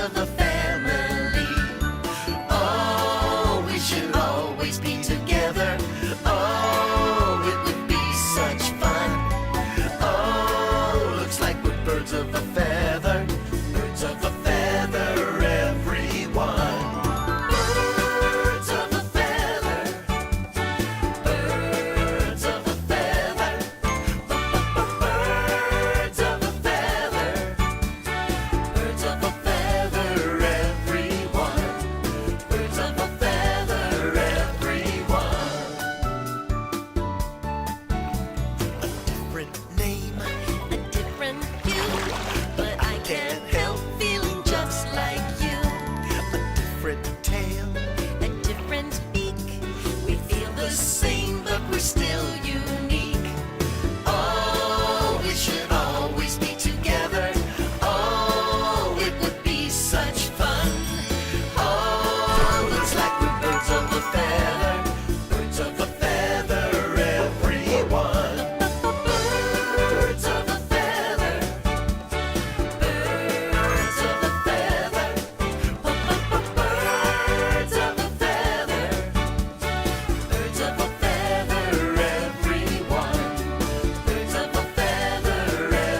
of a family. Oh, we should always be together. Oh, it would be such fun. Oh, looks like we're birds of a feather. Birds of a feather, everyone. Birds of a feather. Birds of a feather. Birds of a feather. Birds of a feather, everyone. Birds of a feather, everyone. A different name, a different hue, but I can't help feeling just like you. A different tail, a different beak. We feel the same, but we're still unique. Oh, we should always be together. Oh, it would be such fun. Oh, looks like we're birds of a feather. Birds of a feather, everyone. Birds of a feather. Birds of a feather. Birds of a feather. Birds of a feather, everyone. Birds of a feather, Birds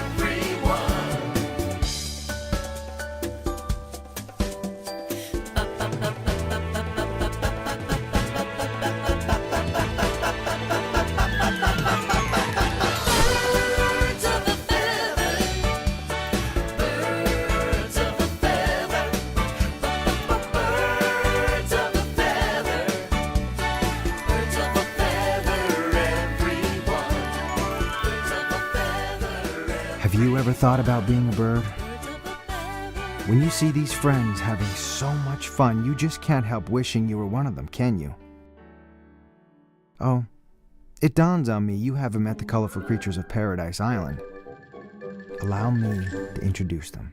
of a feather. Birds of a feather. Birds of a feather. Birds of a feather, everyone. Birds of a feather. Have you ever thought about being a bird? Birds of a feather. When you see these friends having so much fun, you just can't help wishing you were one of them, can you? Oh, it dawns on me you haven't met the colorful creatures of Paradise Island. Allow me to introduce them.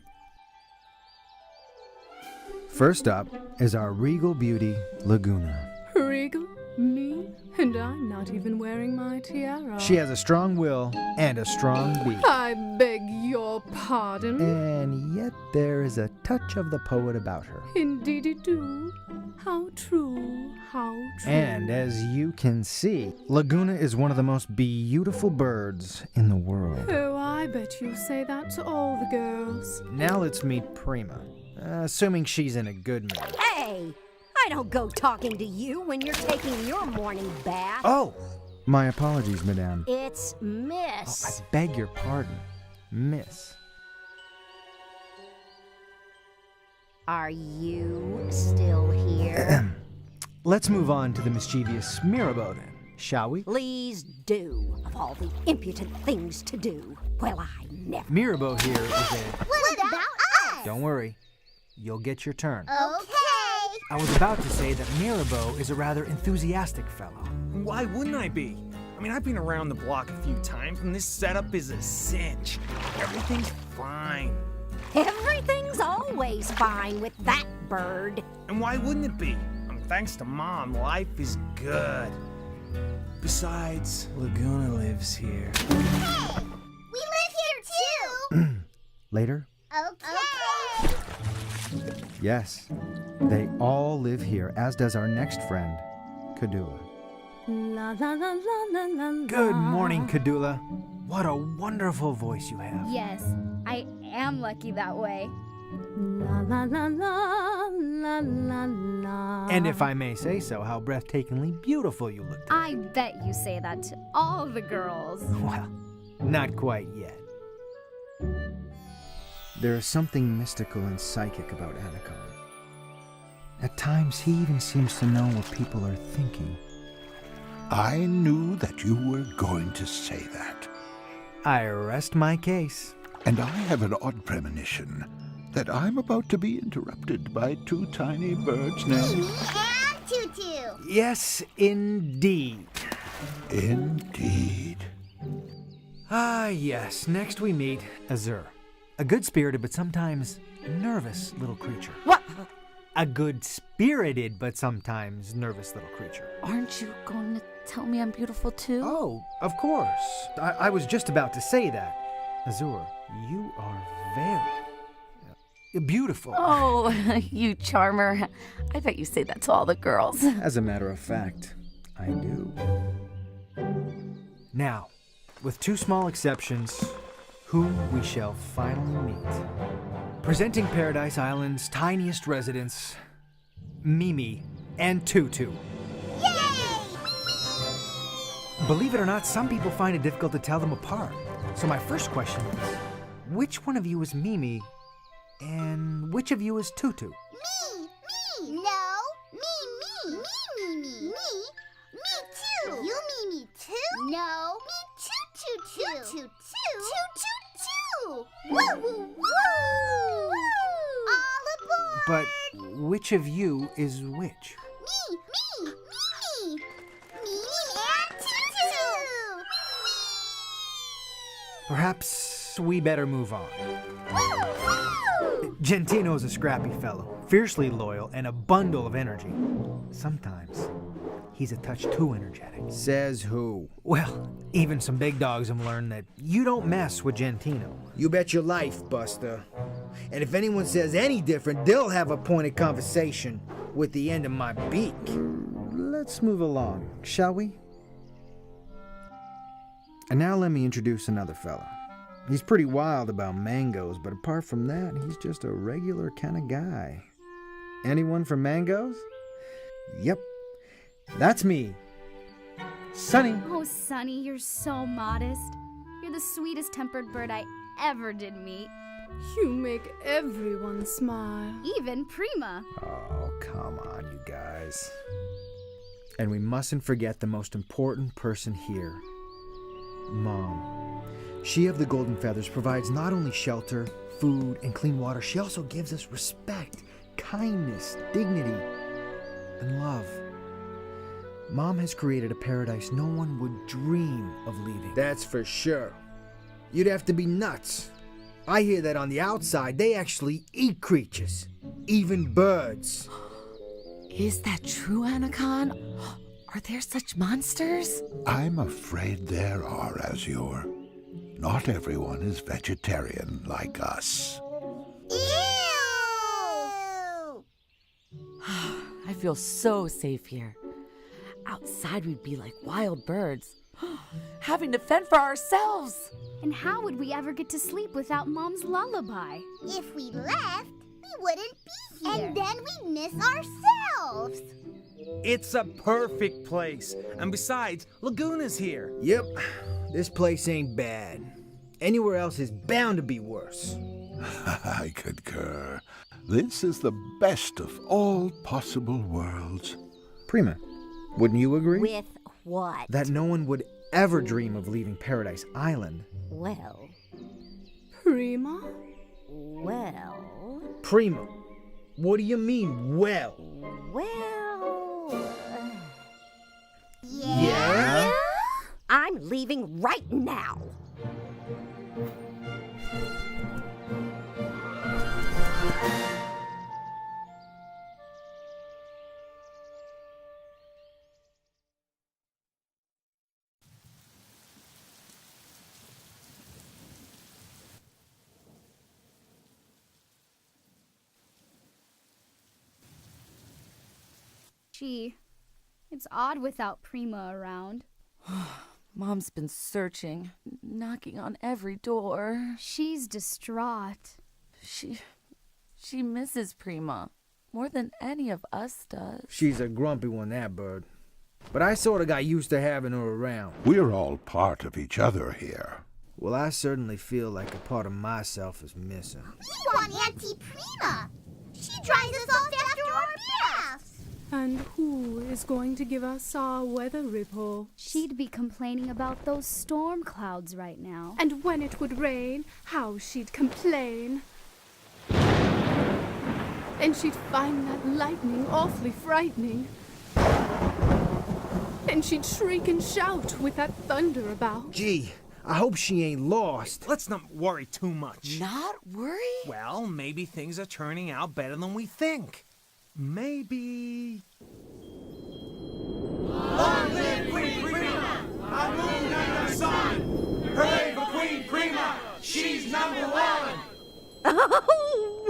First up is our regal beauty, Laguna. Regal? Me? And I'm not even wearing my tiara. She has a strong will and a strong beak. I beg your pardon. And yet there is a touch of the poet about her. Indeedy do. How true, how true. And as you can see, Laguna is one of the most beautiful birds in the world. Oh, I bet you say that to all the girls. Now let's meet Prima, assuming she's in a good mood. Hey, I don't go talking to you when you're taking your morning bath. Oh, my apologies, madame. It's Oh, I Miss. beg your pardon, miss. Are you still here? Let's move on to the mischievous Mirabeau then, shall we? Please do. Of all the impudent things to do. Well, I never. Mirabeau here is a... What about us? Don't worry, you'll get your turn. Okay. I was about to say that Mirabeau is a rather enthusiastic fellow. Why wouldn't I be? I mean, I've been around the block a few times, and this setup is a cinch. Everything's fine. Everything's always fine with that bird. And why wouldn't it be? I mean, thanks to Mom, life is good. Besides, Laguna lives here. Hey, we live here too. Later? Okay. Yes, they all live here, as does our next friend, Kadula. La la la la la la la. Good morning, Kadula. What a wonderful voice you have. Yes, I am lucky that way. La la la la la la la. And if I may say so, how breathtakingly beautiful you look. I bet you say that to all the girls. Well, not quite yet. There is something mystical and psychic about Anacon. At times, he even seems to know what people are thinking. I knew that you were going to say that. I rest my case. And I have an odd premonition that I'm about to be interrupted by two tiny birds' nests. And Tutu. Yes, indeed. Indeed. Ah, yes. Next we meet Azur. A good-spirited but sometimes nervous little creature. What? A good-spirited but sometimes nervous little creature. Aren't you going to tell me I'm beautiful too? Oh, of course. I was just about to say that. Azur, you are very... beautiful. Oh, you charmer. I bet you say that to all the girls. As a matter of fact, I do. Now, with two small exceptions, whom we shall finally meet. Presenting Paradise Island's tiniest residents, Mimi and Tutu. Yay! Believe it or not, some people find it difficult to tell them apart. So my first question is, which one of you is Mimi and which of you is Tutu? Me! No, me! Me too! You me too? No, me too! Woo woo woo! All aboard! But which of you is which? Me and Tutu! Perhaps we better move on. Woo! Gentino's a scrappy fellow, fiercely loyal, and a bundle of energy. Sometimes he's a touch too energetic. Says who? Well, even some big dogs have learned that you don't mess with Gentino. You bet your life, Buster. And if anyone says any different, they'll have a pointed conversation with the end of my beak. Let's move along, shall we? And now let me introduce another fella. He's pretty wild about mangoes, but apart from that, he's just a regular kind of guy. Anyone from mangoes? Yep, that's me. Sunny. Oh, Sonny, you're so modest. You're the sweetest tempered bird I ever did meet. You make everyone smile. Even Prima. Oh, come on, you guys. And we mustn't forget the most important person here, Mom. She of the Golden Feathers provides not only shelter, food, and clean water, she also gives us respect, kindness, dignity, and love. Mom has created a paradise no one would dream of leaving. That's for sure. You'd have to be nuts. I hear that on the outside, they actually eat creatures, even birds. Is that true, Anakin? Are there such monsters? I'm afraid there are, Azure. Not everyone is vegetarian like us. Ew! I feel so safe here. Outside we'd be like wild birds, having to fend for ourselves. And how would we ever get to sleep without Mom's lullaby? If we left, we wouldn't be here. And then we'd miss ourselves. It's a perfect place. And besides, Laguna's here. Yep, this place ain't bad. Anywhere else is bound to be worse. I concur. This is the best of all possible worlds. Prima, wouldn't you agree? With what? That no one would ever dream of leaving Paradise Island. Well, Prima? well, Prima, what do you mean, well? well. Yeah? I'm leaving right now. Gee, it's odd without Prima around. Mom's been searching, knocking on every door. She's distraught. She misses Prima more than any of us does. She's a grumpy one, that bird. But I sort of got used to having her around. We're all part of each other here. Well, I certainly feel like a part of myself is missing. We want Auntie Prima. She dries us off after our baths. And who is going to give us our weather report? She'd be complaining about those storm clouds right now. And when it would rain, how she'd complain. And she'd find that lightning awfully frightening. And she'd shriek and shout with that thunder about. Gee, I hope she ain't lost. Let's not worry too much. Not worry? Well, maybe things are turning out better than we think. Maybe... Long live Queen Prima! Our moon and our sun! Hooray for Queen Prima! She's #1! Oh,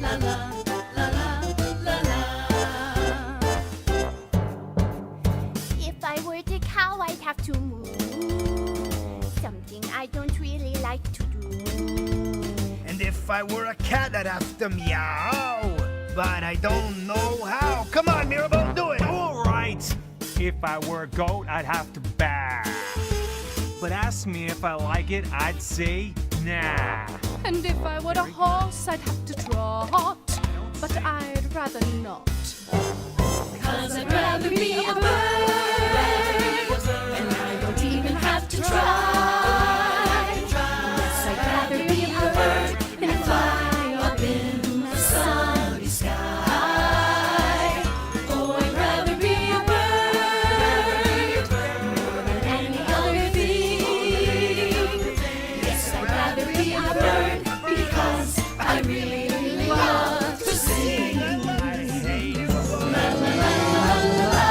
la la la la la. If I were the cow, I'd have to moo. Something I don't really like to do. And if I were a cat, I'd have to meow. But I don't know how. Come on, Mirabel, do it. All right. If I were a goat, I'd have to baa. But ask me if I like it, I'd say nah. And if I were a horse, I'd have to trot. But I'd rather not. 'Cause I'd rather be a bird. And I don't even have to try. Yes, I'd rather be a bird and fly up in the sunny sky. Oh, I'd rather be a bird more than any other thing. Yes, I'd rather be a bird because I really, really love to sing. La la la la la.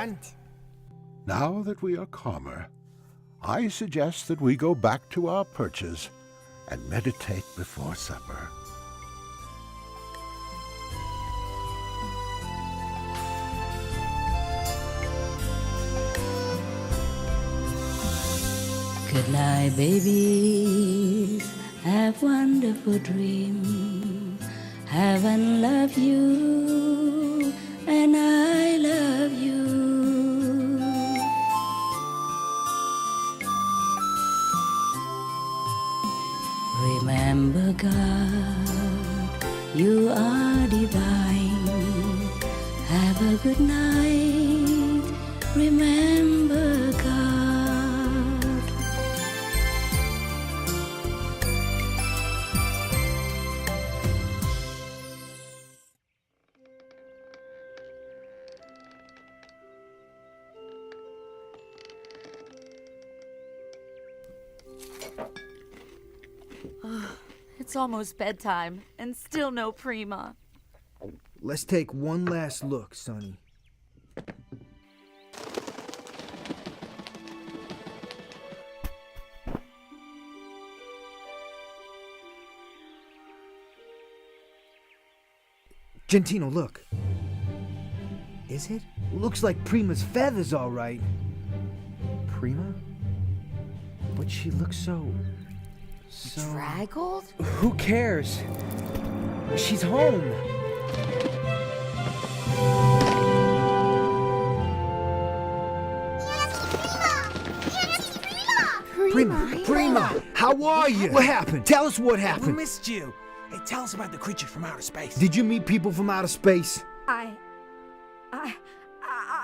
Can? Now that we are calmer, I suggest that we go back to our perches and meditate before supper. Good night, babies. Have wonderful dreams. Heaven love you, and I love you. Remember, God, you are divine. Have a good night. Remember, God. It's almost bedtime, and still no Prima. Let's take one last look, Sonny. Gentino, look. Is it? Looks like Prima's feathers, all right. Prima? But she looks so... Draggled? Who cares? She's home. Prima, how are you? What happened? Tell us what We happened. missed you. Hey, tell us about the creature from outer space. Did you meet people from outer space?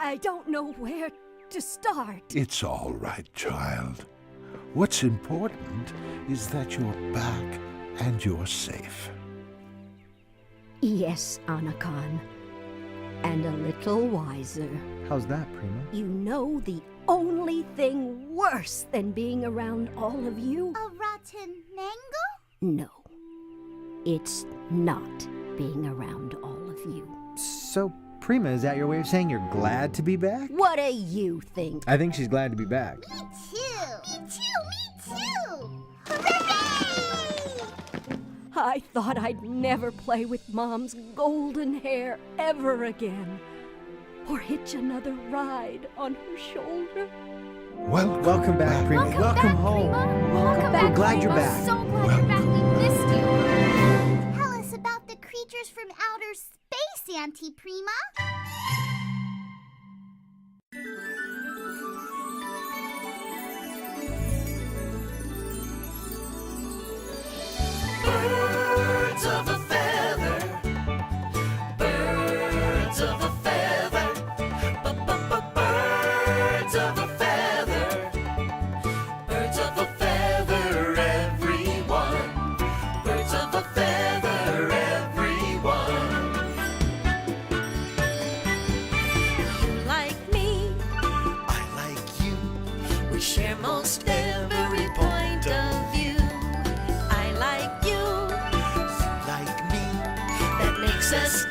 I don't know where to start. It's all right, child. What's important is that you're back and you're safe. Yes, Anakan. And a little wiser. How's that, Prima? You know the only thing worse than being around all of you? A rotten mango? No. It's not being around all of you. So, Prima, is that your way of saying you're glad to be back? What do you think? I think she's glad to be back. Me too. Me too. Hooray! I thought I'd never play with Mom's golden hair ever again. Or hitch another ride on her shoulder. Welcome back, Prima. Welcome home. Welcome back. We're glad you're We're back. so glad you're back. We missed you. Tell us about the creatures from outer space, Auntie Prima. Birds of a feather. Birds of a feather. Birds of a feather. Birds of a feather, everyone. Birds of a feather, everyone. You like me, I like you. We share most every point of view. I like you, you like me. That makes us